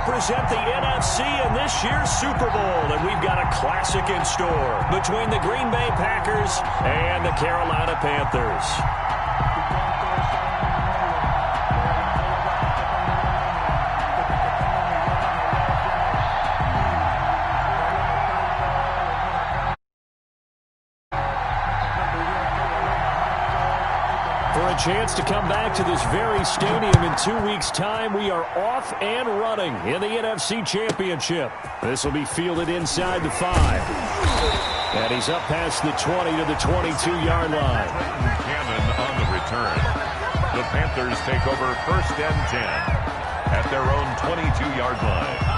represent the NFC in this year's Super Bowl, and we've got a classic in store between the Green Bay Packers and the Carolina Panthers. For a chance to come back to this very stadium in 2 weeks' time, we are off and running in the NFC Championship. This will be fielded inside the 5. And he's up past the 20 to the 22-yard line. Cannon on the return. The Panthers take over 1st and 10 at their own 22-yard line.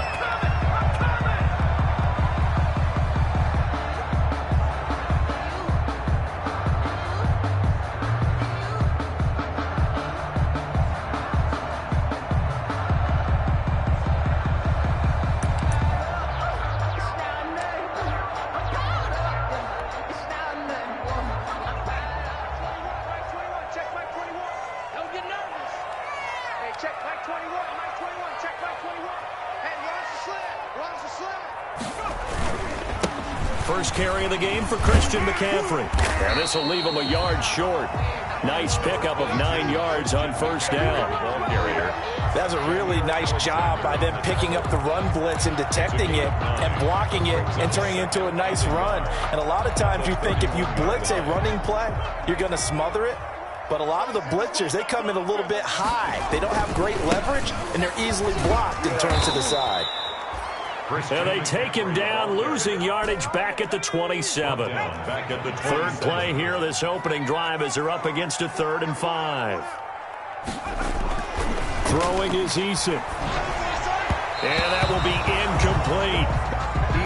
First carry of the game for Christian McCaffrey. And this will leave him a yard short. Nice pickup of 9 yards on 1st down. That's a really nice job by them picking up the run blitz and detecting it and blocking it and turning it into a nice run. And a lot of times you think if you blitz a running play, you're going to smother it. But a lot of the blitzers, they come in a little bit high. They don't have great leverage, and they're easily blocked and turned to the side. And they take him down, losing yardage back at the 27. Third play here, this opening drive, as they're up against a 3rd and 5. Throwing is Eason. And that will be incomplete.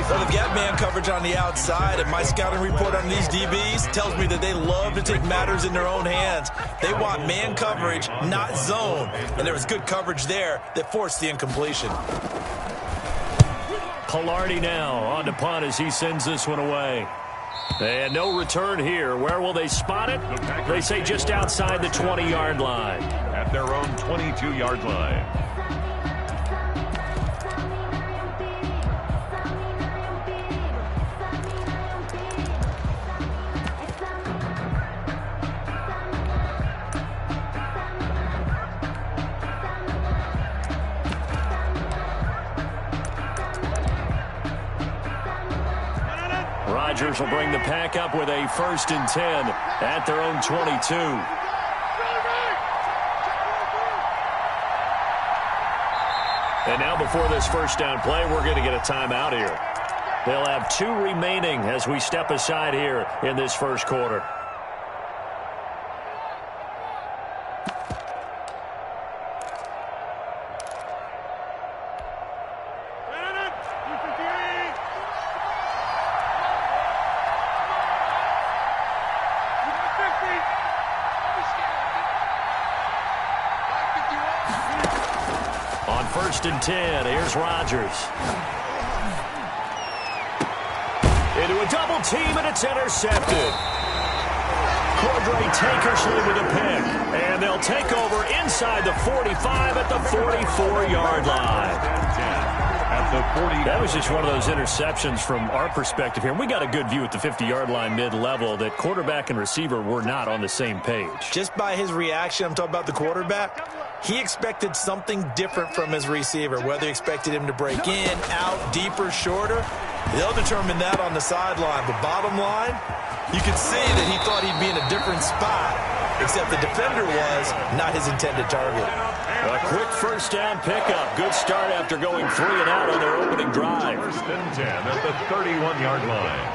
So they've got man coverage on the outside, and my scouting report on these DBs tells me that they love to take matters in their own hands. They want man coverage, not zone. And there was good coverage there that forced the incompletion. Pilardi now on to punt as he sends this one away. And no return here. Where will they spot it? They say just outside the 20-yard line. At their own 22-yard line. Rodgers will bring the pack up with a 1st and 10 at their own 22. And now before this 1st down play, we're going to get a timeout here. They'll have 2 remaining as we step aside here in this 1st quarter. On 1st and 10, here's Rodgers. Into a double team, and it's intercepted. Cordray Tankersley with a pick. And they'll take over inside the 45 at the 44-yard line. That was just one of those interceptions from our perspective here. We got a good view at the 50-yard line mid-level that quarterback and receiver were not on the same page. Just by his reaction, I'm talking about the quarterback, he expected something different from his receiver, whether he expected him to break in, out, deeper, shorter. They'll determine that on the sideline. But bottom line, you could see that he thought he'd be in a different spot, except the defender was not his intended target. A quick 1st down pickup. Good start after going 3 and out on their opening drive. 1st and 10 at the 31-yard line.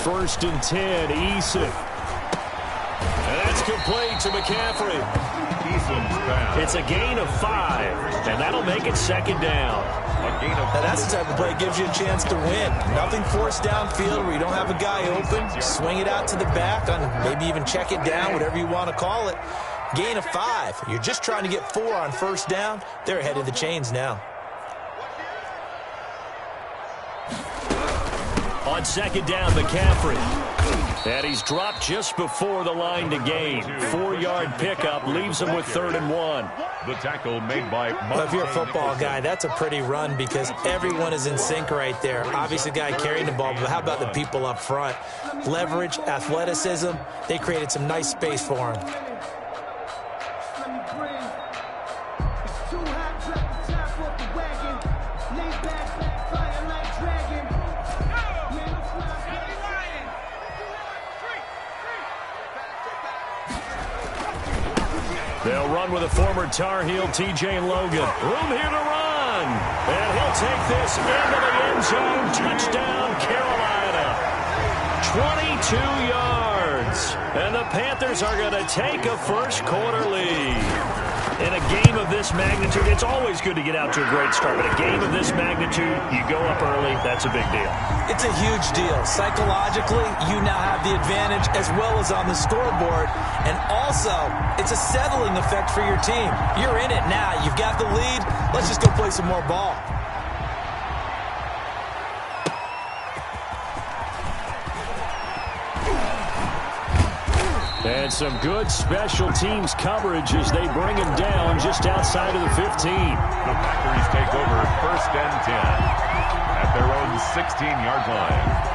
1st and 10, Eason. And that's complete to McCaffrey. It's a gain of 5, and that'll make it 2nd down. Now that's the type of play that gives you a chance to win. Nothing forced downfield where you don't have a guy open. Swing it out to the back, maybe even check it down, whatever you want to call it. Gain of 5. You're just trying to get 4 on 1st down. They're ahead of the chains now. On second down, McCaffrey. And he's dropped just before the line to gain. 4-yard pickup leaves him with 3rd and 1. The tackle made by... Well, if you're a football guy, that's a pretty run because everyone is in sync right there. Obviously, the guy carrying the ball, but how about the people up front? Leverage, athleticism, they created some nice space for him. They'll run with a former Tar Heel, T.J. Logan. Room here to run. And he'll take this into the end zone. Touchdown, Carolina. 22 yards. And the Panthers are going to take a first-quarter lead. In a game of this magnitude, it's always good to get out to a great start. But a game of this magnitude, you go up early, that's a big deal. It's a huge deal. Psychologically, you now have the advantage as well as on the scoreboard. And also, it's a settling effect for your team. You're in it now. You've got the lead. Let's just go play some more ball. And some good special teams coverage as they bring him down just outside of the 15. The Packers take over 1st and 10 at their own 16-yard line.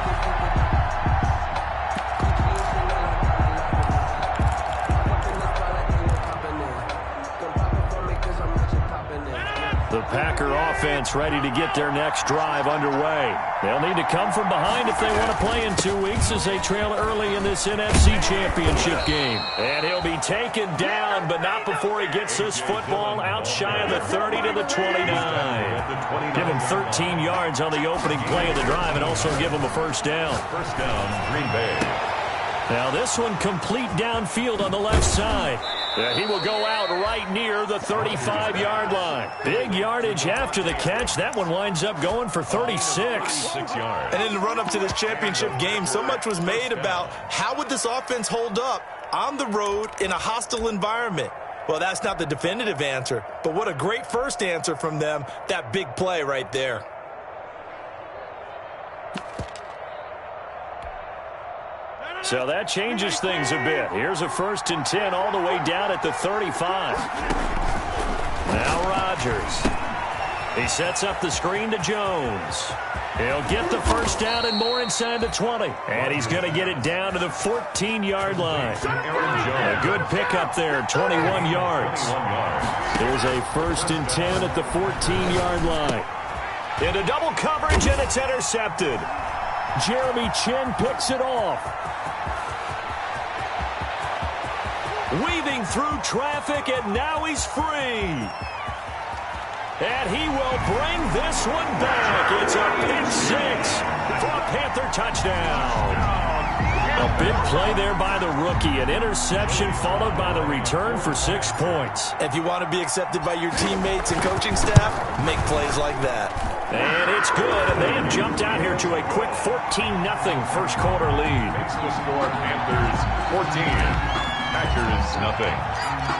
The Packer offense ready to get their next drive underway. They'll need to come from behind if they want to play in 2 weeks as they trail early in this NFC Championship game. And he'll be taken down, but not before he gets this football out shy of the 30 to the 29. Give him 13 yards on the opening play of the drive and also give him a first down. First down, Green Bay. Now this one complete downfield on the left side. He will go out right near the 35-yard line. Big yardage after the catch. That one winds up going for 36. 6 yards. And in the run-up to this championship game, so much was made about how would this offense hold up on the road in a hostile environment. Well, that's not the definitive answer, but what a great first answer from them, that big play right there. So that changes things a bit. Here's a 1st and 10 all the way down at the 35. Now Rodgers. He sets up the screen to Jones. He'll get the first down and more inside the 20. And he's going to get it down to the 14-yard line. A good pickup there, 21 yards. There's a 1st and 10 at the 14-yard line. Into double coverage, and it's intercepted. Jeremy Chin picks it off. Weaving through traffic, and now he's free. And he will bring this one back. It's a pick 6 for a Panther touchdown. A big play there by the rookie. An interception followed by the return for 6 points. If you want to be accepted by your teammates and coaching staff, make plays like that. And it's good, and they have jumped out here to a quick 14-0 first-quarter lead. Makes the score Panthers 14. Packers nothing.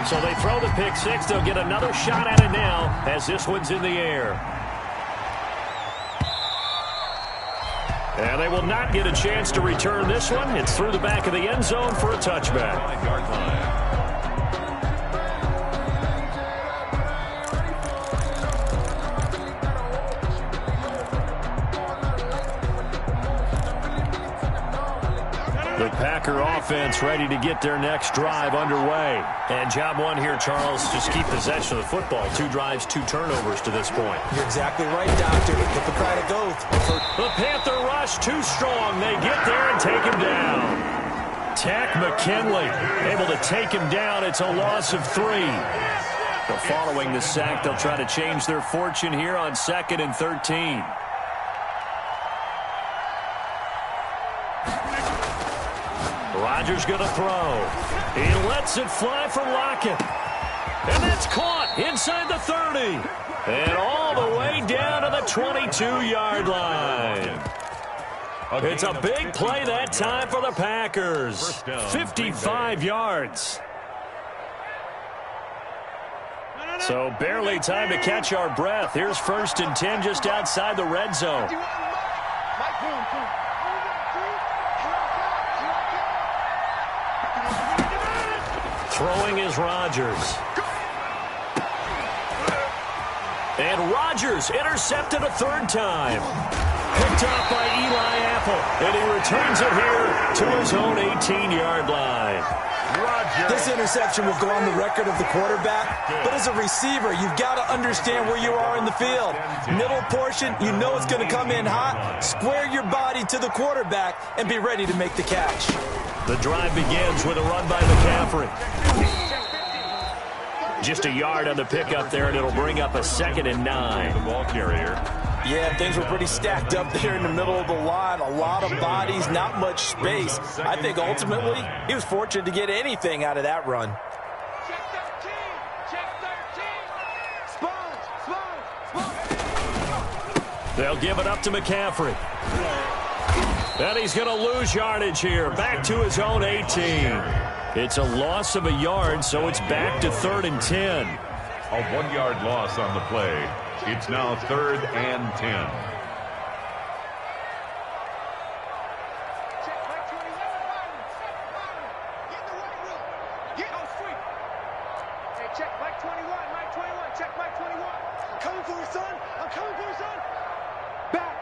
So they throw the pick 6. They'll get another shot at it now as this one's in the air. And they will not get a chance to return this one. It's through the back of the end zone for a touchback. 5-yard line. The Packer offense ready to get their next drive underway. And job one here, Charles, just keep possession of the football. 2 drives, 2 turnovers to this point. You're exactly right, Doctor. Hippocratic oath. The Panther rush too strong. They get there and take him down. Tack McKinley able to take him down. It's a loss of 3. But following the sack, they'll try to change their fortune here on 2nd and 13. Rodgers going to throw. He lets it fly for Lockett. And that's caught inside the 30. And all the way down to the 22-yard line. It's a big play that time for the Packers. 55 yards. So barely time to catch our breath. Here's 1st and 10 just outside the red zone. Throwing is Rodgers. And Rodgers intercepted a third time. Picked off by Eli Apple. And he returns it here to his own 18-yard line. This interception will go on the record of the quarterback, but as a receiver, you've got to understand where you are in the field. Middle portion, you know it's going to come in hot. Square your body to the quarterback and be ready to make the catch. The drive begins with a run by McCaffrey. Just a yard on the pickup there, and it'll bring up a 2nd and 9. The ball carrier. Yeah, things were pretty stacked up there in the middle of the line. A lot of bodies, not much space. I think ultimately he was fortunate to get anything out of that run. Check 13. Check 13. Spot. They'll give it up to McCaffrey. And he's going to lose yardage here. Back to his own 18. It's a loss of a yard, so it's back to 3rd and 10. A 1-yard loss on the play. It's now 3rd and 10. Check Mike 21. Get in the right room. Get on street. Hey, check Mike 21. Mike 21. Check Mike 21. I'm coming for you, son. I'm coming for you, son. Back.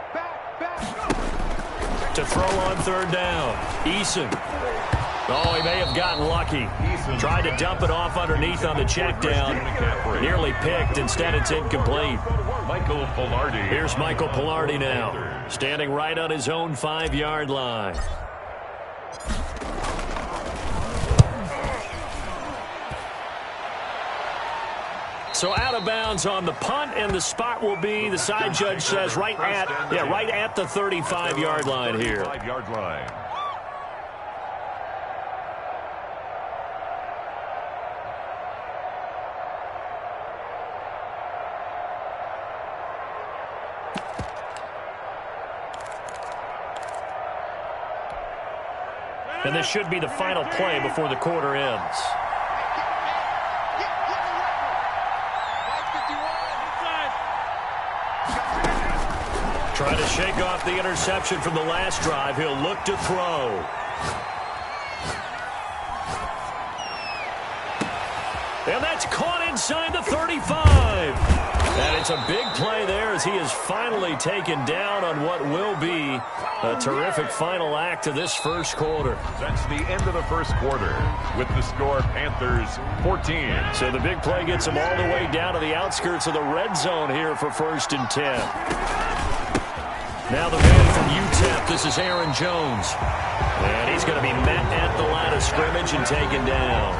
To throw on 3rd down. Eason. Oh, he may have gotten lucky. Tried to dump it off underneath on the check down. Nearly picked. Instead, it's incomplete. Michael Pilardi. Here's Michael Pilardi now, standing right on his own 5-yard line. So out of bounds on the punt, and the spot will be, the side judge says, right at the 35-yard line here. 5-yard line. And this should be the final play before the quarter ends. Trying to shake off the interception from the last drive. He'll look to throw. And that's caught inside the 35. And it's a big play there as he is finally taken down on what will be a terrific final act to this first quarter. That's the end of the first quarter with the score Panthers 14. So the big play gets him all the way down to the outskirts of the red zone here for 1st and 10. Now the man from UTEP, this is Aaron Jones. And he's going to be met at the line of scrimmage and taken down.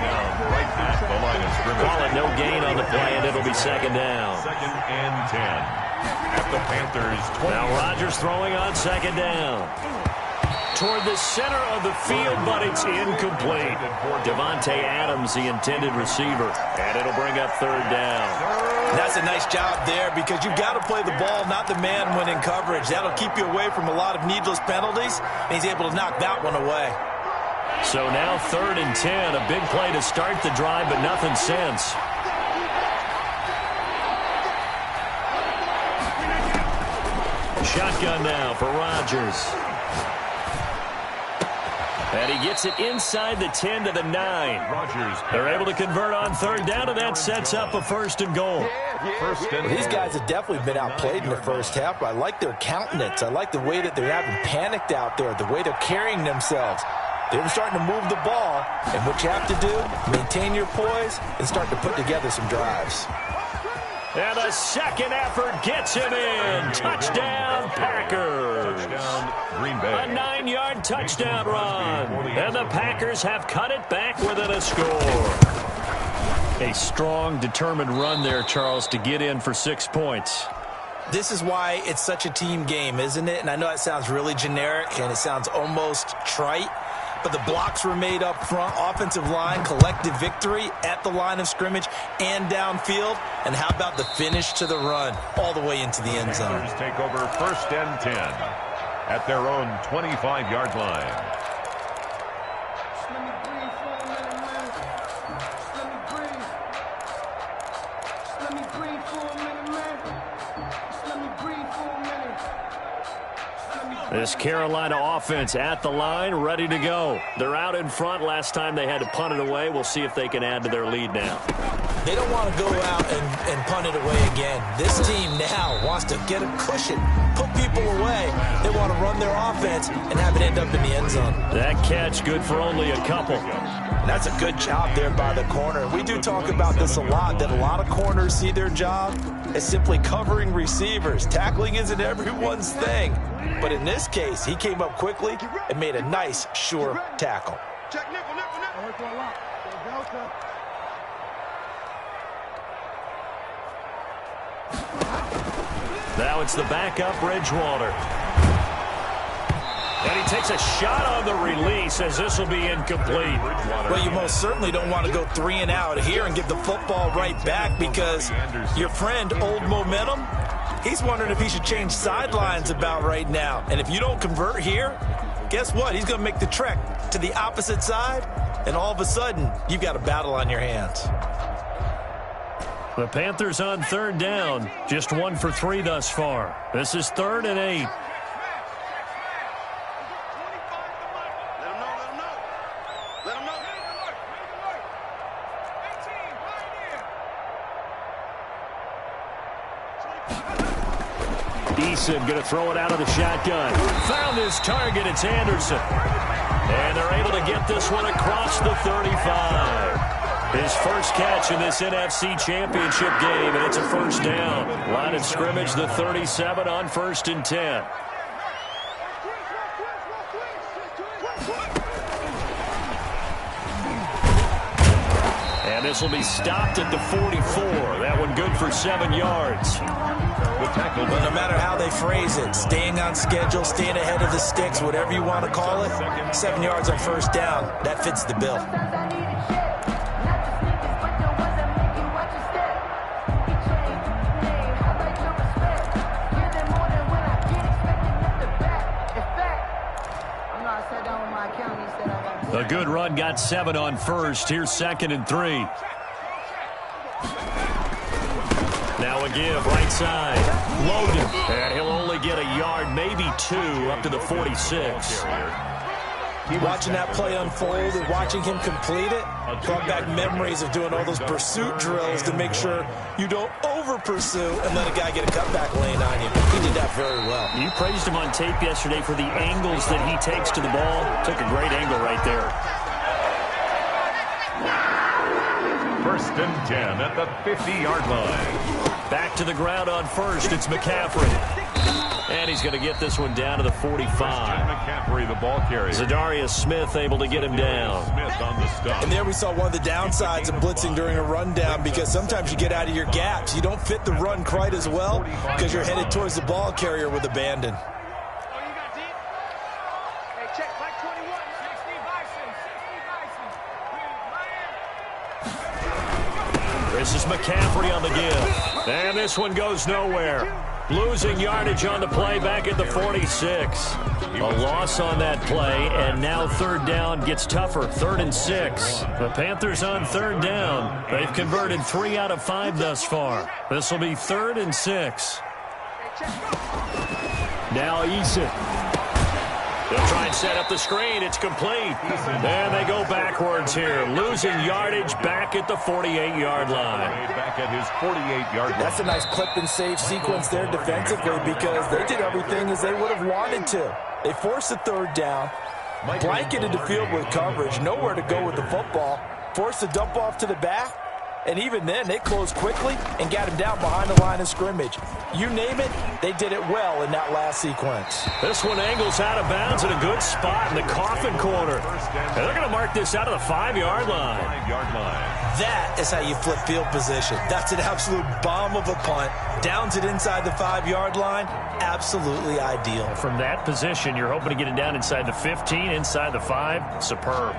Right at the line of scrimmage. Call it no gain on the play, and it'll be 2nd down. 2nd and 10 at the Panthers 20. Now Rodgers throwing on 2nd down. Toward the center of the field, but it's incomplete. Devontae Adams, the intended receiver. And it'll bring up 3rd down. That's a nice job there because you've got to play the ball, not the man when in coverage. That'll keep you away from a lot of needless penalties, and he's able to knock that one away. So now 3rd and 10, a big play to start the drive, but nothing since. Shotgun now for Rodgers. And he gets it inside the 10 to the 9. Rodgers. They're able to convert on 3rd down, and that sets up a 1st and goal. Well, these guys have definitely been outplayed in the first half, but I like their countenance. I like the way that they're having panicked out there, the way they're carrying themselves. They're starting to move the ball, and what you have to do, maintain your poise and start to put together some drives. And a second effort gets him in. Touchdown, Packers. Touchdown, Green Bay. A 9-yard touchdown run. And the Packers have cut it back within a score. A strong, determined run there, Charles, to get in for 6 points. This is why it's such a team game, isn't it? And I know that sounds really generic, and it sounds almost trite. But the blocks were made up front, offensive line, collective victory at the line of scrimmage and downfield. And how about the finish to the run all the way into the end zone? Panthers take over 1st and 10 at their own 25-yard line. This Carolina offense at the line, ready to go. They're out in front. Last time they had to punt it away. We'll see if they can add to their lead now. They don't want to go out and punt it away again. This team now wants to get a cushion, put people away. They want to run their offense and have it end up in the end zone. That catch good for only a couple. And that's a good job there by the corner. We do talk about this a lot, that a lot of corners see their job as simply covering receivers. Tackling isn't everyone's thing. But in this case, he came up quickly and made a nice, sure tackle. Check nickel. Now it's the backup, Bridgewater. And he takes a shot on the release as this will be incomplete. Well, you most certainly don't want to go 3 and out here and give the football right back because your friend, Old Momentum, he's wondering if he should change sidelines about right now. And if you don't convert here, guess what? He's going to make the trek to the opposite side, and all of a sudden, you've got a battle on your hands. The Panthers on third down, just 1 for 3 thus far. This is 3rd and 8. Let him know. Eason going to throw it out of the shotgun. Found his target. It's Anderson. And they're able to get this one across the 35. His first catch in this NFC Championship game, and it's a first down. Line of scrimmage, the 37 on 1st and 10. And this will be stopped at the 44. That one good for 7 yards. But no matter how they phrase it, staying on schedule, staying ahead of the sticks, whatever you want to call it, 7 yards on first down, that fits the bill. A good run, got 7 on first. Here's 2nd and 3. Now a give, right side. Logan. And he'll only get a yard, maybe 2, up to the 46. Watching that play unfold and watching him complete it brought back memories of doing all those pursuit drills to make sure you don't over-pursue and let a guy get a cutback lane on you. He did that very well. You praised him on tape yesterday for the angles that he takes to the ball. Took a great angle right there. 1st and 10 at the 50-yard line. Back to the ground on first. It's McCaffrey. And he's going to get this one down to the 45. McCaffrey, the ball carrier. Zadarius Smith able to get him down. Smith on the stop. And there we saw one of the downsides of blitzing during a rundown because sometimes you get out of your gaps. You don't fit the run quite as well because you're headed towards the ball carrier with abandon. Oh, you got deep? Hey, check Mike 21. 60 Bison. This is McCaffrey on the give. And this one goes nowhere. Losing yardage on the play back at the 46. A loss on that play, and now 3rd down gets tougher. 3rd and 6. The Panthers on 3rd down. They've converted 3 out of 5 thus far. This will be 3rd and 6. Now Eason. They'll try and set up the screen. It's complete. And they go backwards here. Losing yardage back at the 48-yard line. Back at his 48-yard line. That's a nice clip and save sequence there defensively because they did everything as they would have wanted to. They forced the 3rd down, blanketed the field with coverage, nowhere to go with the football, forced the dump off to the back, and even then they closed quickly and got him down behind the line of scrimmage. You name it, they did it well in that last sequence. This one angles out of bounds in a good spot in the coffin corner. And they're going to mark this out of the 5-yard line. 5-yard line. That is how you flip field position. That's an absolute bomb of a punt. Downs it inside the 5-yard line. Absolutely ideal. From that position, you're hoping to get it down inside the 15, inside the 5. Superb.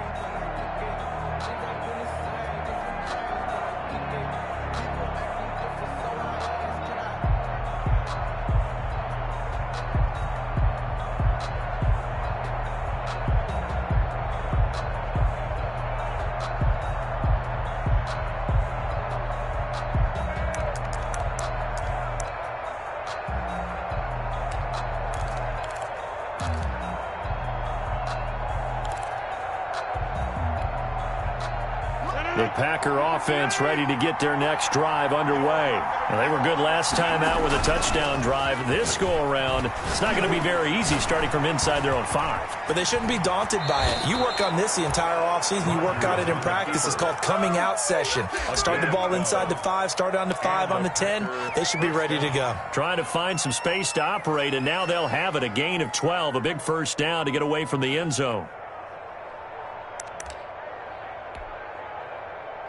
The Packer offense ready to get their next drive underway. Well, they were good last time out with a touchdown drive. This go-around, it's not going to be very easy starting from inside their own 5. But they shouldn't be daunted by it. You work on this the entire offseason. You work on it in practice. It's called coming out session. Start the ball inside the 5, start on the 5, on the 10. They should be ready to go. Trying to find some space to operate, and now they'll have it. A gain of 12, a big first down to get away from the end zone.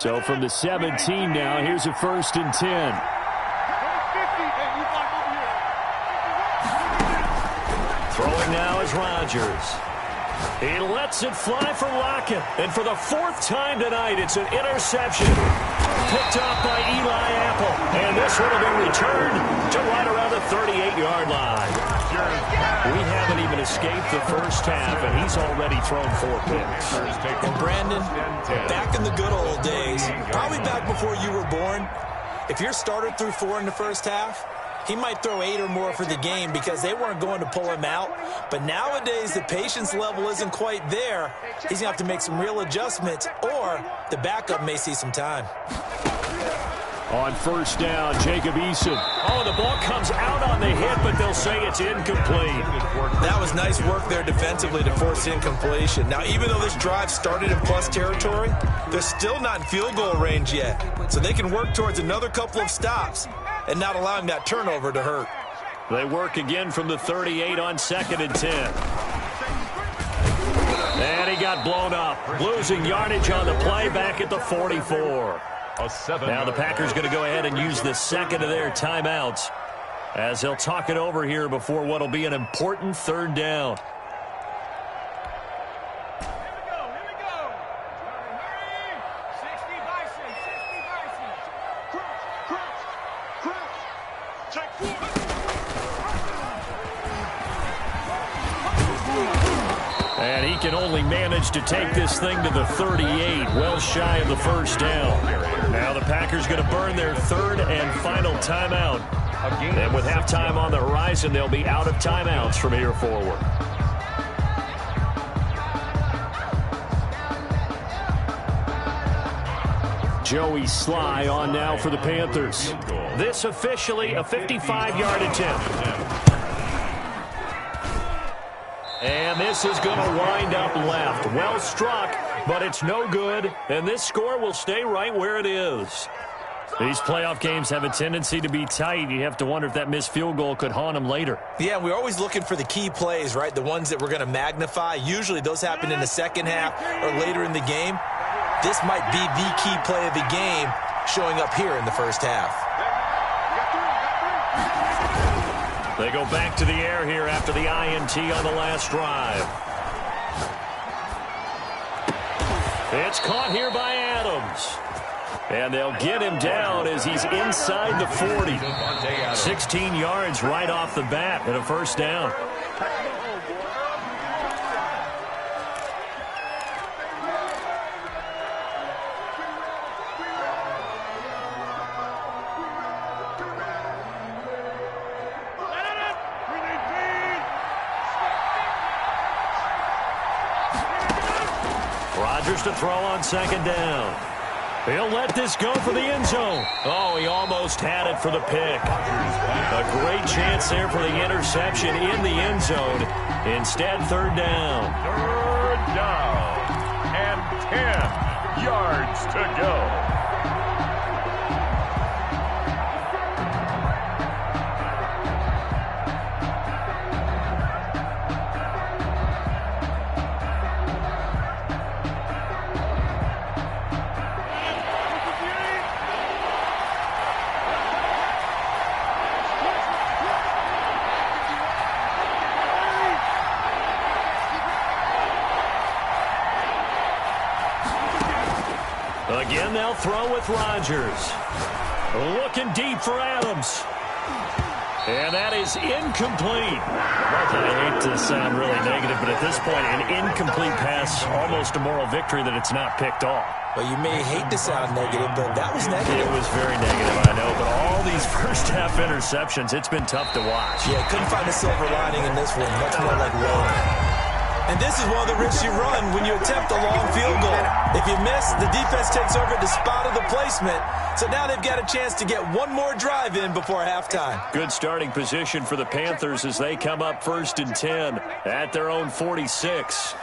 So from the 17 now, here's a 1st and 10. Throwing now is Rodgers. He lets it fly for Lockett. And for the 4th time tonight, it's an interception. Picked off by Eli Apple. And this one will be returned to right around the 38-yard line. We haven't even escaped the first half, and he's already thrown 4 picks. And Brandon, back in the good old days, probably back before you were born, if your starter threw 4 in the first half, he might throw 8 or more for the game because they weren't going to pull him out. But nowadays, the patience level isn't quite there. He's going to have to make some real adjustments, or the backup may see some time. On 1st down, Jacob Eason. Oh, the ball comes out on the hit, but they'll say it's incomplete. That was nice work there defensively to force incompletion. Now, even though this drive started in plus territory, they're still not in field goal range yet. So they can work towards another couple of stops and not allowing that turnover to hurt. They work again from the 38 on 2nd and 10. And he got blown up, losing yardage on the play back at the 44. Now the Packers going to go ahead and use the second of their timeouts as they'll talk it over here before what will be an important 3rd down. And he can only manage to take this thing to the 38, well shy of the 1st down. Now the Packers going to burn their 3rd and final timeout. And with halftime on the horizon, they'll be out of timeouts from here forward. Joey Sly on now for the Panthers. This officially a 55-yard attempt. And this is going to wind up left. Well struck, but it's no good. And this score will stay right where it is. These playoff games have a tendency to be tight. You have to wonder if that missed field goal could haunt them later. Yeah, we're always looking for the key plays, right? The ones that we're going to magnify. Usually those happen in the second half or later in the game. This might be the key play of the game showing up here in the first half. They go back to the air here after the INT on the last drive. It's caught here by Adams. And they'll get him down as he's inside the 40. 16 yards right off the bat and a 1st down. Rodgers to throw on 2nd down. He'll let this go for the end zone. Oh, he almost had it for the pick. A great chance there for the interception in the end zone. Instead, 3rd down. 3rd down and 10 yards to go. Again, they'll throw with Rodgers. Looking deep for Adams. And that is incomplete. I hate to sound really negative, but at this point, an incomplete pass, almost a moral victory that it's not picked off. Well, you may hate to sound negative, but that was negative. It was very negative, I know. But all these first-half interceptions, it's been tough to watch. Yeah, couldn't find a silver lining in this one. Much more like rolling. And this is one of the risks you run when you attempt a long field goal. If you miss, the defense takes over at the spot of the placement. So now they've got a chance to get one more drive in before halftime. Good starting position for the Panthers as they come up 1st and 10 at their own 46.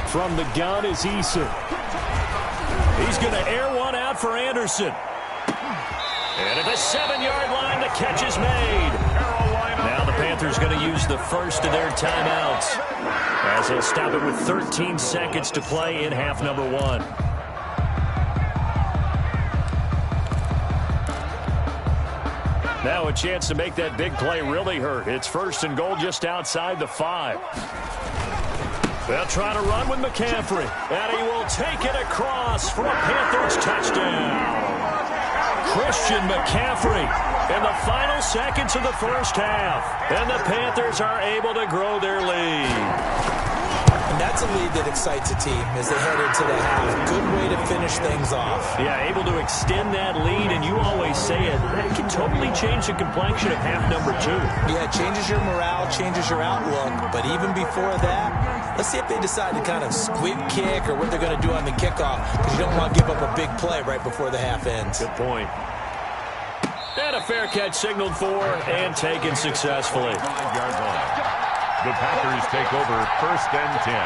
From the gun is Eason. He's going to air one out for Anderson. And at the 7-yard line, the catch is made. Now the Panthers going to use the first of their timeouts as they'll stop it with 13 seconds to play in half number 1. Now a chance to make that big play really hurt. It's 1st and goal just outside the 5. They'll try to run with McCaffrey, and he will take it across for a Panthers touchdown. Christian McCaffrey in the final seconds of the first half, and the Panthers are able to grow their lead. And that's a lead that excites a team as they head into the half. Good way to finish things off. Yeah, able to extend that lead, and you always say it can totally change the complexion of half number 2. Yeah, it changes your morale, changes your outlook, but even before that, let's see if they decide to kind of squib kick or what they're going to do on the kickoff, because you don't want to give up a big play right before the half ends. Good point. And a fair catch signaled for and taken successfully. 5-yard line. The Packers take over 1st and 10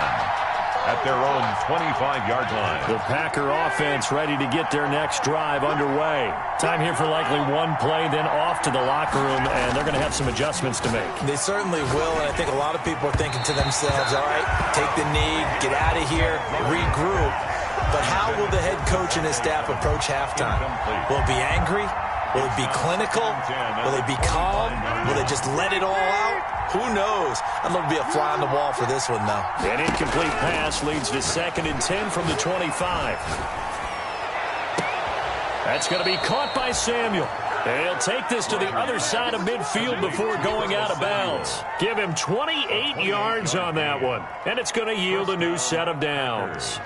at their own 25-yard line. The Packer offense ready to get their next drive underway. Time here for likely one play, then off to the locker room, and they're going to have some adjustments to make. They certainly will, and I think a lot of people are thinking to themselves, all right, take the knee, get out of here, regroup. But how will the head coach and his staff approach halftime? Will it be angry? Will it be clinical? Will they be calm? Will they just let it all out? Who knows? I'd love to be a fly on the wall for this one, though. An incomplete pass leads to 2nd and 10 from the 25. That's going to be caught by Samuel. He'll take this to the other side of midfield before going out of bounds. Give him 28 yards on that one, and it's going to yield a new set of downs.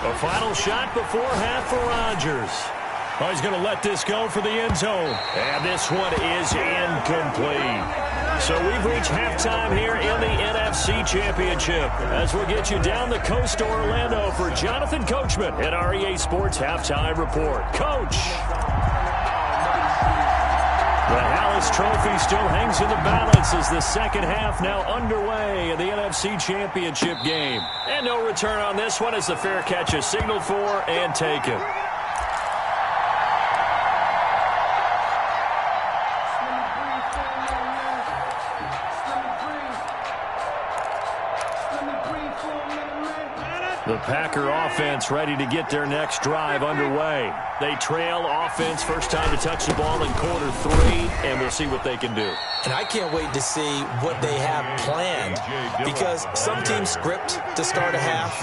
A final shot before half for Rodgers. Oh, he's going to let this go for the end zone. And this one is incomplete. So we've reached halftime here in the NFC Championship as we'll get you down the coast to Orlando for Jonathan Coachman at our EA Sports Halftime Report. Coach! The Hallis Trophy still hangs in the balance as the second half now underway in the NFC Championship game. And no return on this one as the fair catch is signaled for and taken. The Packer offense ready to get their next drive underway. They trail offense, first time to touch the ball in quarter 3, and we'll see what they can do. And I can't wait to see what they have planned, because some teams script to start a half.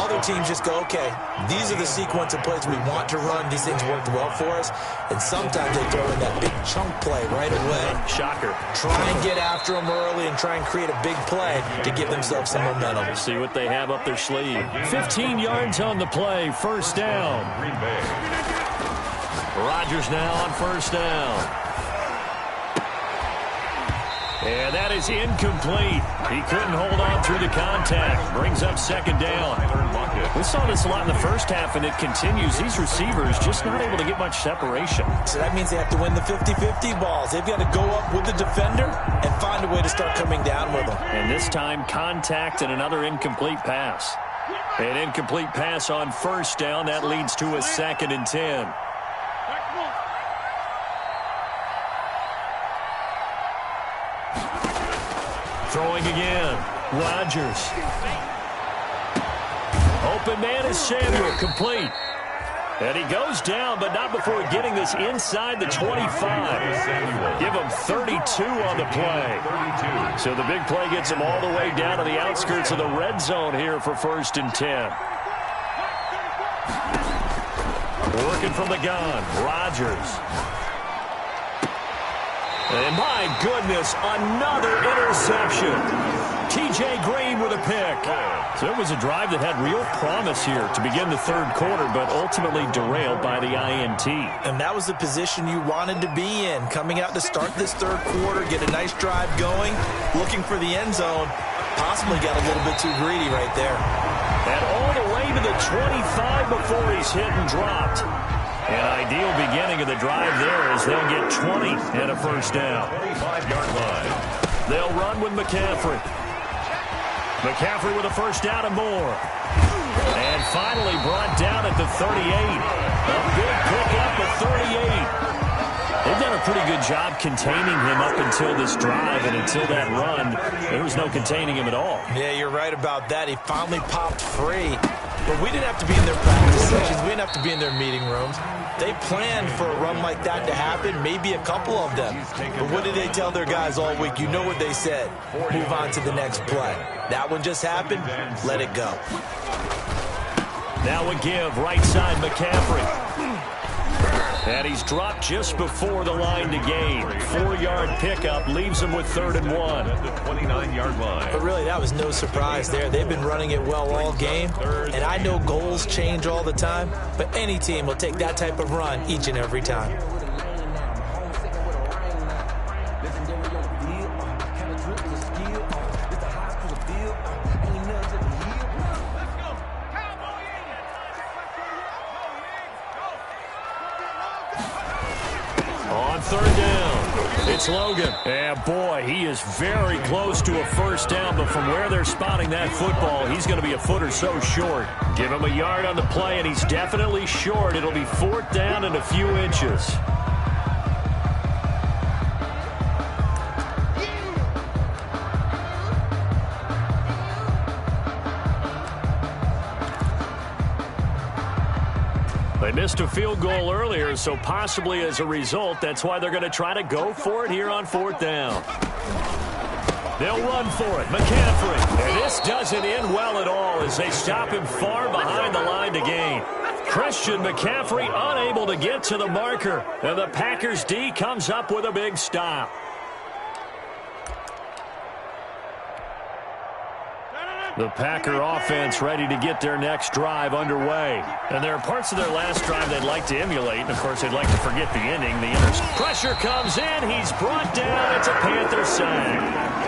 Other teams just go, okay, these are the sequence of plays we want to run. These things worked well for us. And sometimes they throw in that big chunk play right away. Shocker. Try and get after them early and try and create a big play to give themselves some momentum. We'll see what they have up their sleeve. 15 yards on the play, first down. Rodgers now on first down. And that is incomplete. He couldn't hold on through the contact. Brings up second down. We saw this a lot in the first half, and it continues. These receivers just not able to get much separation. So that means they have to win the 50-50 balls. They've got to go up with the defender and find a way to start coming down with them. And this time, contact and another incomplete pass. An incomplete pass on first down. That leads to a 2nd and 10. Throwing again. Rodgers. Open man is Samuel. Complete. And he goes down, but not before getting this inside the 25. Give him 32 on the play. So the big play gets him all the way down to the outskirts of the red zone here for 1st and 10. Working from the gun. Rodgers. And my goodness, another interception. T.J. Green with a pick. So it was a drive that had real promise here to begin the third quarter, but ultimately derailed by the INT. And that was the position you wanted to be in. Coming out to start this third quarter, get a nice drive going, looking for the end zone. Possibly got a little bit too greedy right there. And all the way to the 25 before he's hit and dropped. An ideal beginning of the drive there as they'll get 20 and a first down. 25-yard line. They'll run with McCaffrey. McCaffrey with a first down and more. And finally brought down at the 38. A big pickup at 38. They've done a pretty good job containing him up until this drive, and until that run, there was no containing him at all. Yeah, you're right about that. He finally popped free. But we didn't have to be in their practice sessions. We didn't have to be in their meeting rooms. They planned for a run like that to happen, maybe a couple of them. But what did they tell their guys all week? You know what they said. Move on to the next play. That one just happened. Let it go. Now a give, right side McCaffrey. And he's dropped just before the line to gain. 4-yard pickup leaves him with 3rd and 1. At the 29-yard line. But really, that was no surprise there. They've been running it well all game. And I know goals change all the time, but any team will take that type of run each and every time. It's Logan. And boy, he is very close to a first down, but from where they're spotting that football, he's going to be a foot or so short. Give him a yard on the play, and he's definitely short. It'll be 4th down and a few inches. They missed a field goal earlier, so possibly as a result, that's why they're going to try to go for it here on 4th down. They'll run for it. McCaffrey. And this doesn't end well at all as they stop him far behind the line to gain. Christian McCaffrey unable to get to the marker. And the Packers D comes up with a big stop. The Packer offense ready to get their next drive underway. And there are parts of their last drive they'd like to emulate. And, of course, they'd like to forget the ending. Pressure comes in. He's brought down. It's a Panther sack.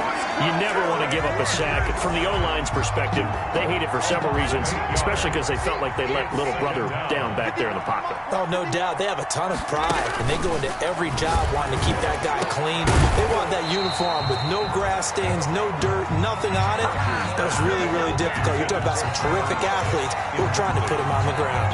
You never want to give up a sack. From the O-line's perspective, they hate it for several reasons, especially because they felt like they let little brother down back there in the pocket. Oh, no doubt. They have a ton of pride, and they go into every job wanting to keep that guy clean. They want that uniform with no grass stains, no dirt, nothing on it. That was really, really difficult. You're talking about some terrific athletes who are trying to put him on the ground.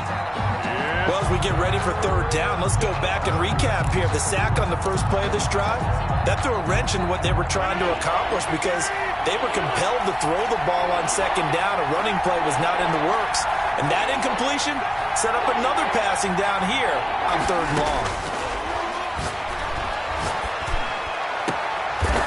Well, as we get ready for 3rd down, let's go back and recap here. The sack on the first play of this drive, that threw a wrench in what they were trying to accomplish because they were compelled to throw the ball on 2nd down. A running play was not in the works. And that incompletion set up another passing down here on 3rd and long.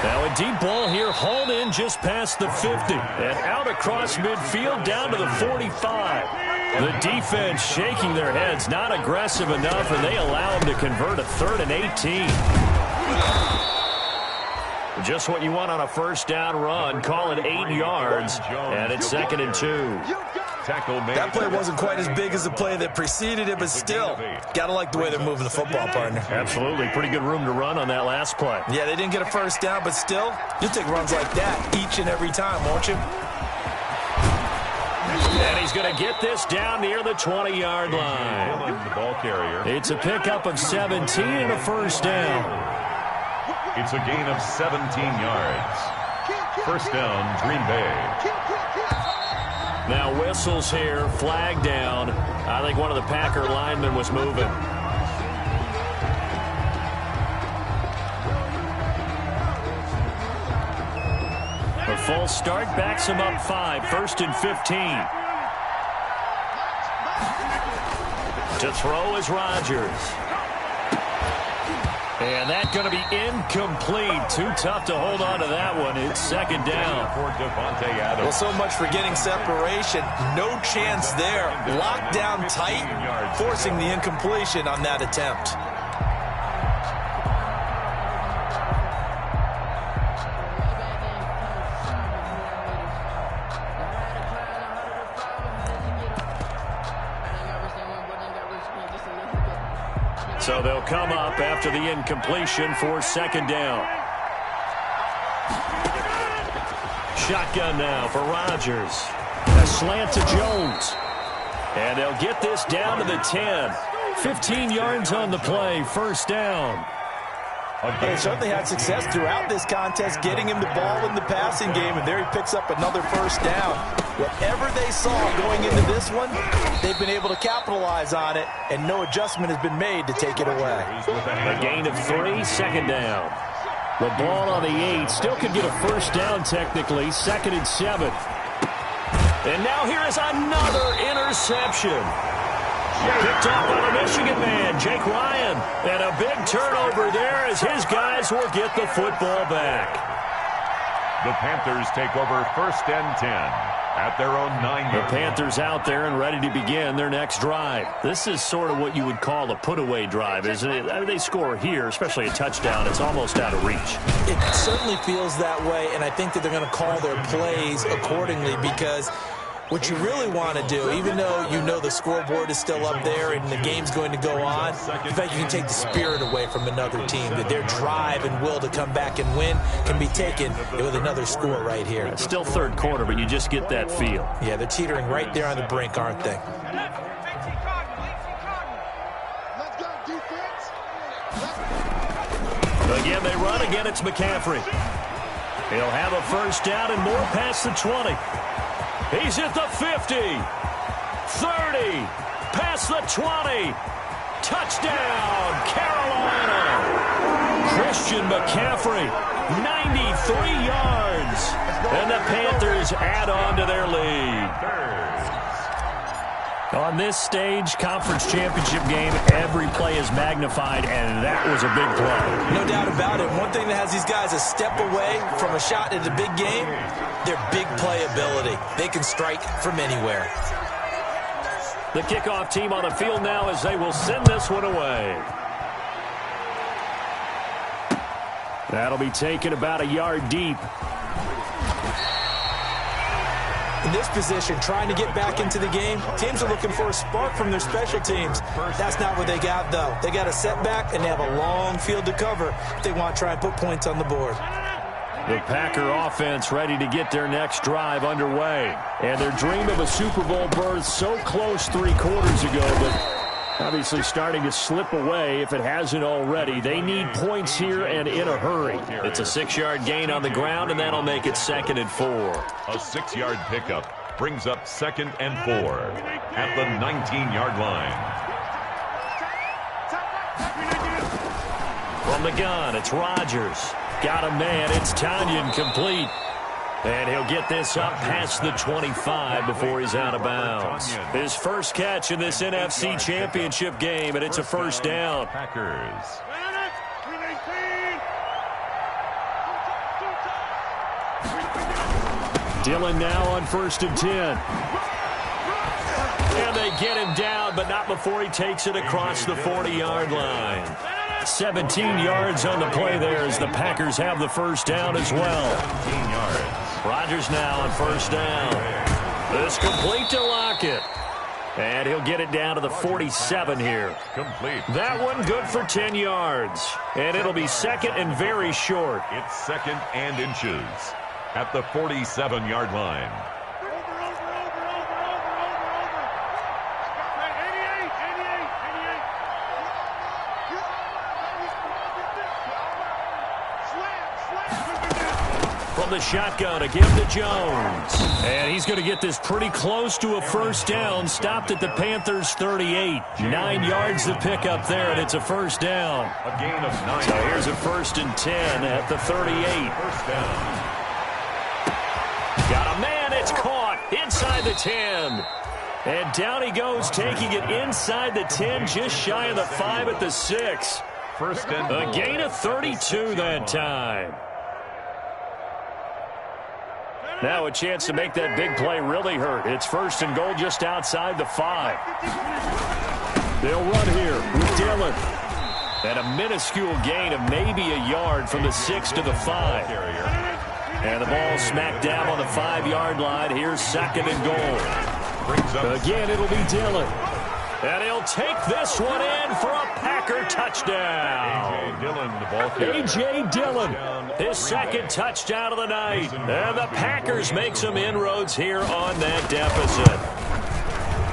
Now a deep ball here, hauled in just past the 50. And out across midfield down to the 45. The defense shaking their heads, not aggressive enough, and they allow them to convert a 3rd and 18. Just what you want on a first down run. Call it 8 yards, and it's 2nd and 2. That play wasn't quite as big as the play that preceded it, but still, got to like the way they're moving the football, partner. Absolutely. Pretty good room to run on that last play. Yeah, they didn't get a first down, but still, you'll take runs like that each and every time, won't you? And he's going to get this down near the 20-yard line. The ball carrier. It's a pickup of 17 and a first down. It's a gain of 17 yards. First down, Green Bay. Now whistles here, flag down. I think one of the Packer linemen was moving. A false start backs him up 5, 1st and 15. To throw is Rodgers. And that's going to be incomplete. Too tough to hold on to that one. It's 2nd down. Well, so much for getting separation. No chance there. Locked down tight, forcing the incompletion on that attempt. So they'll come up after the incompletion for second down. Shotgun now for Rodgers. A slant to Jones. And they'll get this down to the 10. 15 yards on the play, first down. They certainly had success throughout this contest getting him the ball in the passing game, and there he picks up another first down. Whatever they saw going into this one, they've been able to capitalize on it, and no adjustment has been made to take it away. A gain of 3, second down. The ball on the 8, still could get a first down technically, 2nd and 7. And now here is another interception. Picked off by the Michigan man, Jake Ryan. And a big turnover there as his guys will get the football back. The Panthers take over 1st and 10 at their own 9. The Panthers out there and ready to begin their next drive. This is sort of what you would call a put-away drive, isn't it? I mean, they score here, especially a touchdown. It's almost out of reach. It certainly feels that way, and I think that they're going to call their plays accordingly because what you really want to do, even though you know the scoreboard is still up there and the game's going to go on, in fact, you can take the spirit away from another team, that their drive and will to come back and win can be taken with another score right here. It's still third quarter, but you just get that feel. Yeah, they're teetering right there on the brink, aren't they? Again, they run. Again, it's McCaffrey. He'll have a first down and more past the 20. He's at the 50, 30, past the 20. Touchdown, Carolina. Christian McCaffrey, 93 yards. And the Panthers add on to their lead. On this stage, conference championship game, every play is magnified, and that was a big play. No doubt about it. One thing that has these guys a step away from a shot at the big game, their big play ability. They can strike from anywhere. The kickoff team on the field now as they will send this one away. That'll be taken about a yard deep. In this position, trying to get back into the game, teams are looking for a spark from their special teams. That's not what they got, though. They got a setback, and they have a long field to cover if they want to try and put points on the board. The Packer offense ready to get their next drive underway. And their dream of a Super Bowl berth so close 3 quarters ago, but obviously starting to slip away if it hasn't already. They need points here and in a hurry. It's a 6-yard gain on the ground, and that'll make it 2nd and 4. A 6-yard pickup brings up 2nd and 4 at the 19-yard line. From the gun, it's Rodgers. Got a man. It's Tanyan complete. And he'll get this up past the 25 before he's out of bounds. His first catch in this NFC Championship game, and it's a first down. Packers. Dillon now on 1st and 10. And they get him down, but not before he takes it across the 40-yard line. 17 yards on the play there as the Packers have the first down as well. 17 yards. Rodgers now on 1st down. This complete to Lockett. And he'll get it down to the 47 here. Complete. That one good for 10 yards. And it'll be 2nd and very short. It's 2nd and inches at the 47-yard line. The shotgun to give to Jones. And he's going to get this pretty close to a first down. Stopped at the Panthers 38. 9 yards to pick up there, and it's a first down. A gain of 9. So here's a 1st and 10 at the 38. First down. Got a man. It's caught inside the 10. And down he goes, taking it inside the 10, just shy of the 5 at the 6. First and a gain of 32 that time. Now a chance to make that big play really hurt. It's 1st and goal just outside the 5. They'll run here with Dillon. And a minuscule gain of maybe a yard from the 6 to the 5. And the ball smacked down on the 5-yard line. Here's 2nd and goal. Again, it'll be Dillon. And he'll take this one in for a Packer touchdown. A.J. Dillon, the ball carrier. A.J. Dillon, his second touchdown of the night. And the Packers make some inroads here on that deficit.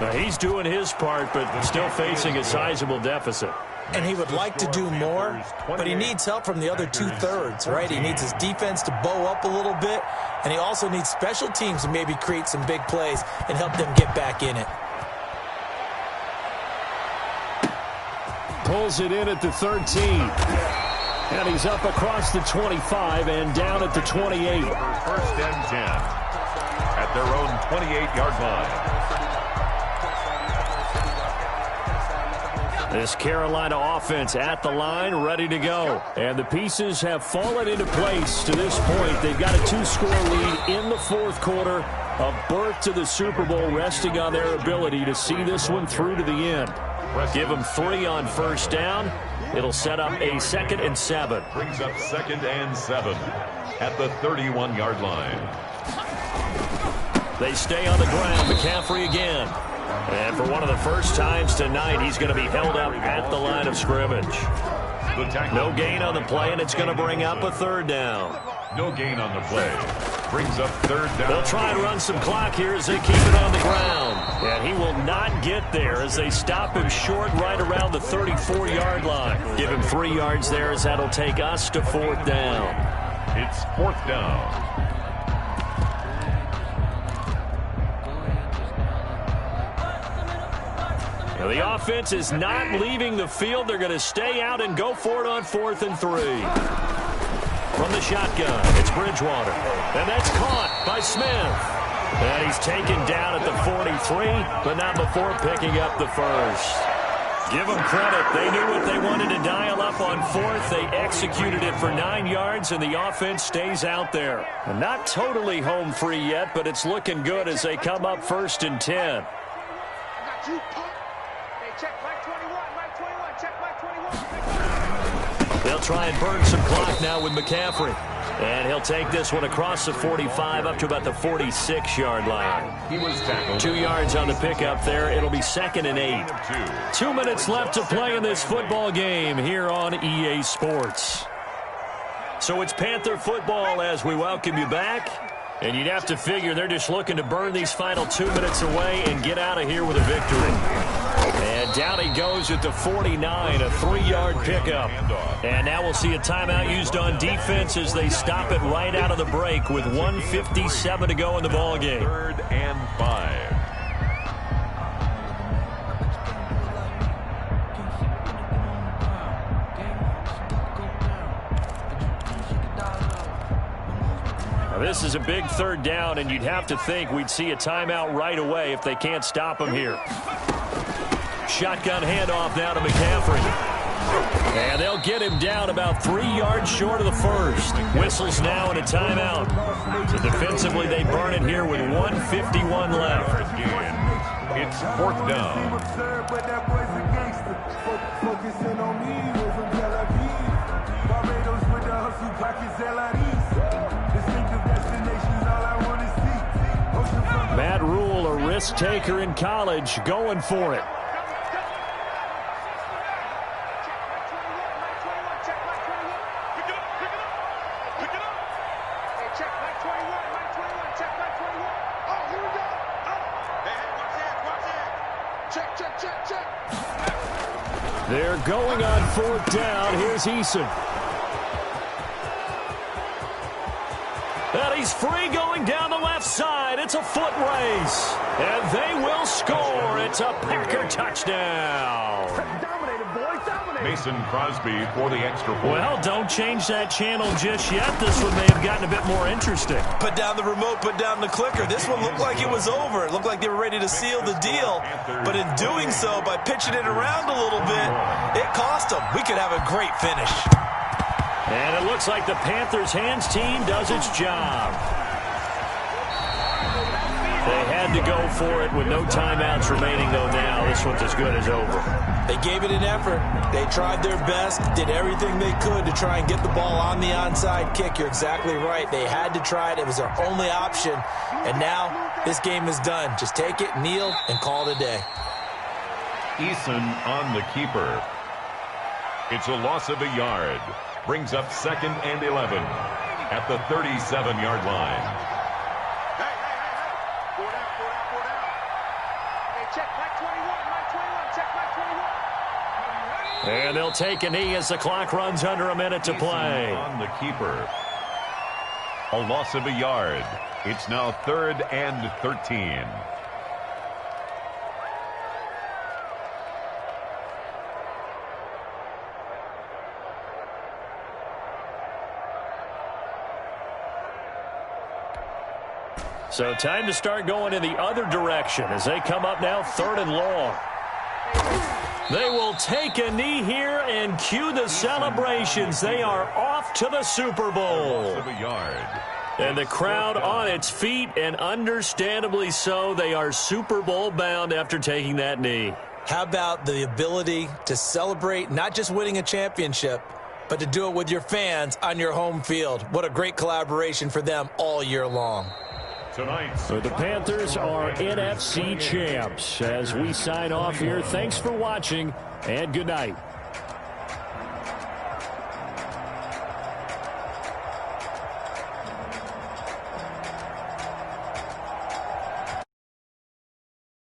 Now, he's doing his part, but still facing a sizable deficit. And he would like to do more, but he needs help from the other two-thirds, right? He needs his defense to bow up a little bit, and he also needs special teams to maybe create some big plays and help them get back in it. Pulls it in at the 13. And he's up across the 25 and down at the 28. First and 10 at their own 28-yard line. This Carolina offense at the line, ready to go. And the pieces have fallen into place to this point. They've got a 2-score lead in the fourth quarter. A berth to the Super Bowl resting on their ability to see this one through to the end. Give them 3 on first down. It'll set up a 2nd and 7. Brings up 2nd and 7 at the 31-yard line. They stay on the ground. McCaffrey again. And for one of the first times tonight, he's going to be held up at the line of scrimmage. No gain on the play, and it's going to bring up a 3rd down. No gain on the play. Brings up 3rd down. They'll try and run some clock here as they keep it on the ground. And he will not get there as they stop him short right around the 34-yard line. Give him 3 yards there as that'll take us to 4th down. It's 4th down. Now the offense is not leaving the field. They're going to stay out and go for it on 4th and 3. From the shotgun, it's Bridgewater. And that's caught by Smith. And he's taken down at the 43, but not before picking up the first. Give them credit. They knew what they wanted to dial up on 4th. They executed it for 9 yards, and the offense stays out there. And not totally home free yet, but it's looking good as they come up 1st and 10. They'll try and burn some clock now with McCaffrey. And he'll take this one across the 45 up to about the 46-yard line. He was tackled. 2 yards on the pickup there. It'll be 2nd and 8. 2 minutes left to play in this football game here on EA Sports. So it's Panther football as we welcome you back. And you'd have to figure they're just looking to burn these final 2 minutes away and get out of here with a victory. And down he goes at the 49, a 3-yard pickup. And now we'll see a timeout used on defense as they stop it right out of the break with 1:57 to go in the ballgame. 3rd and 5. This is a big 3rd down, and you'd have to think we'd see a timeout right away if they can't stop him here. Shotgun handoff now to McCaffrey. And they'll get him down about 3 yards short of the first. Whistles now and a timeout. So defensively, they burn it here with 1:51 left. It's 4th down. Matt Rule, a risk taker in college, going for it. They're going on 4th down. Here's Eason. And he's free going down the left side. It's a foot race. And they will score. It's a Packer touchdown. Dominated, boys. Dominated. Mason Crosby for the extra point. Well, don't change that channel just yet. This one may have gotten a bit more interesting. Put down the remote, put down the clicker. This one looked like it was over. It looked like they were ready to seal the deal. But in doing so, by pitching it around a little bit, it cost them. We could have a great finish. And it looks like the Panthers' hands team does its job. They had to go for it with no timeouts remaining, though now this one's as good as over. They gave it an effort. They tried their best, did everything they could to try and get the ball on the onside kick. You're exactly right. They had to try it. It was their only option. And now this game is done. Just take it, kneel, and call it a day. Eason on the keeper. It's a loss of a yard. Brings up 2nd and 11 at the 37-yard line. Hey. Four down. Hey, check Mike 21. Check Mike 21. And they'll take a knee as the clock runs under a minute to play. On the keeper. A loss of a yard. It's now 3rd and 13. So time to start going in the other direction as they come up now 3rd and long. They will take a knee here and cue the celebrations. They are off to the Super Bowl. And the crowd on its feet, and understandably so. They are Super Bowl bound after taking that knee. How about the ability to celebrate not just winning a championship, but to do it with your fans on your home field? What a great collaboration for them all year long. So the Panthers are NFC champs. As we sign off here, thanks for watching, and good night.